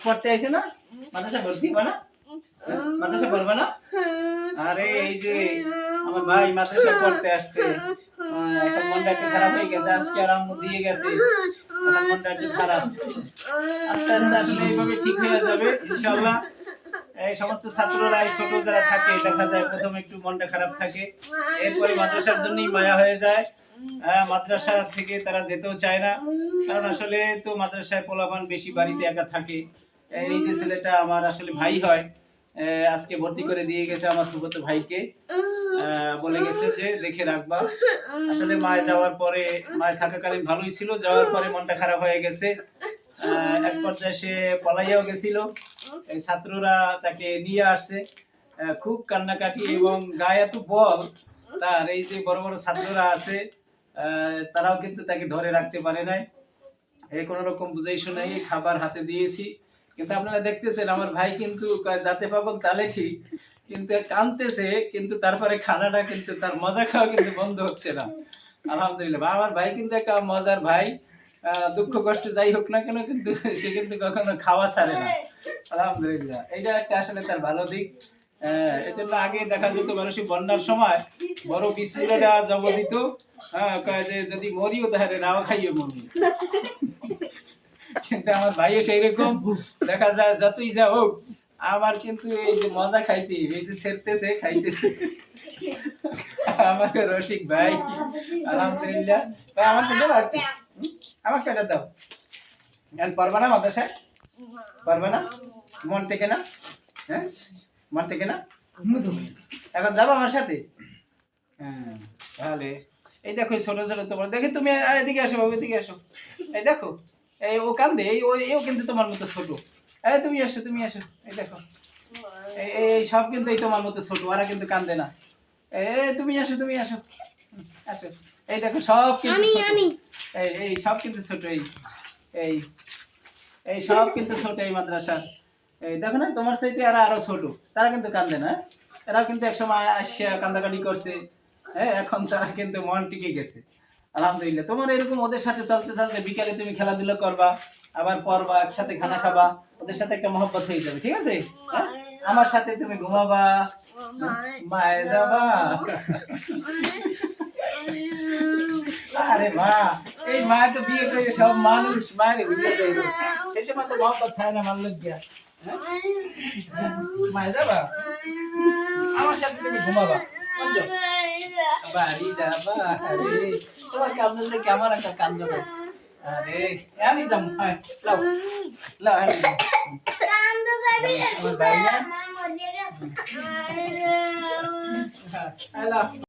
পড়তে আইছে না? মাদ্রাসা ভর্তি হবে না? মাদ্রাসা পড়বে না? আরে এই যে আমার ভাই মাদ্রাসা পড়তে আসছে, এখন মনটা একটু খারাপ হয়ে গেছে, আজকে আর আম্মু দিয়ে গেছে, এখন মনটা একটু খারাপ। আস্তে আস্তে আসলে এইভাবে ঠিক হয়ে যাবে ইনশাআল্লাহ। এই সমস্ত ছাত্ররা ছোট যারা থাকে দেখা যায় প্রথমে একটু মনটা খারাপ থাকে, এরপরে মাদ্রাসার জন্যই মায়া হয়ে যায়। মাদ্রাসা থেকে তারা যেতেও চায় না, কারণ আসলে তো মাদ্রাসায় পোলাপান বেশি, বাড়িতে একা থাকে। এই যে ছেলেটা আমার আসলে ভাই হয়, আজকে ভর্তি করে দিয়ে গেছে আমার ফুফাতো ভাইকে, বলে গেছে যে দেখে রাখবা। আসলে মায় যাওয়ার পরে, মায় থাকাকালীন ভালোই ছিল, যাওয়ার পরে মনটা খারাপ হয়ে গেছে। এক পর্যায়ে সে পলাইয়াও গেছিল, এই ছাত্ররা তাকে নিয়ে আসছে, খুব কান্নাকাটি এবং গায়ে এত বল তার। এই যে বড় বড় ছাত্ররা আছে তারাও কিন্তু তাকে ধরে রাখতে পারে নাই। এই কোন রকম বুঝাই শোনাই খাবার হাতে দিয়েছি, কিন্তু আপনারা দেখতেছেন আমার ভাই কিন্তু যাতে পাগল তালে ঠিক, কিন্তু কাঁদতেছে, কিন্তু তারপরে খানাটা কিন্তু তার মজা খাওয়া কিন্তু বন্ধ হচ্ছে না। আলহামদুলিল্লাহ আমার ভাই কিন্তু একটা মজার ভাই, দুঃখ কষ্ট যাই হোক না কেন কিন্তু সে কিন্তু কখনো খাওয়া ছাড়ে না। আলহামদুলিল্লাহ এইটা একটা আসলে তার ভালো দিক। এজন্য আগে দেখা যেত মানুষ বন্যার সময় বড় বিসমিল্লাহটা জব দিত, কয় যে যদি মরিও তাহলে নাও খাইও মরি। কিন্তু আমার ভাইও সেই রকম, দেখা যায় যতই যা হোক আমার কিন্তু এই যে মজা খাইতে, এই যে সেরতেছে খাইতেছে আমাকে রসিক ভাই। আলহামদুলিল্লাহ ভাই আমাকে দাও আর কি, আমাকে এটা দাও। এখন পারবা না মাদ্রাসায়? পারবা না? মন থেকে না? হ্যাঁ মন থেকে না? এখন যাবো আমার সাথে? হ্যাঁ তাহলে এই দেখো ছোট ছোট তোমার দেখে, তুমি এদিকে আসো বাবু, এদিকে আসো। এই দেখো এই ও কান্দে, এই এও কিন্তু তোমার মতো ছোট। এই তুমি আসো, তুমি আসো, এই দেখো এই সব কিন্তু এই তোমার মতো ছোট, ওরা কিন্তু কান্দে না। এই তুমি আসো, তুমি আসো, আসো। এই দেখো সব কিন্তু ছোট, এই সব কিন্তু ছোট, এই এই এই সব কিন্তু ছোট এই মাদ্রাসার। এই দেখো না তোমার চাইতে এরা আরো ছোট, তারা কিন্তু কান্দে না। এরাও কিন্তু একসময় আসিয়া কান্দাকাটি করছে, হ্যাঁ এখন তারা কিন্তু মন টিকে গেছে। আলহামদুলিল্লাহ তোমার এরকম ওদের সাথে চলতে চলতে বিকালে তুমি খেলাধুলা করবা, আবার পড়বা, একসাথে খানা খাবা, ওদের সাথে একটা মহব্বত হয়ে যাবে, ঠিক আছে? হ্যাঁ? আমার সাথে তুমি ঘুমাবা, মায়ে যাবা। আরে মা, এই মা তো বিয়ে করে সব মানুষ মায়ের বিয়ে করে, সেই সময় তো মহব্বত থাকে না মানল গিয়া। মায়ে যাবা, আমার সাথে তুমি ঘুমাবা, বুঝছো? বাড়ি যাবা, আরে তোমার কান্দলে কেমন একটা কান্দ। আরে আমি যাম, হ্যাঁ লাও লাও, আমি যাম। আমার ভাই না, হ্যালো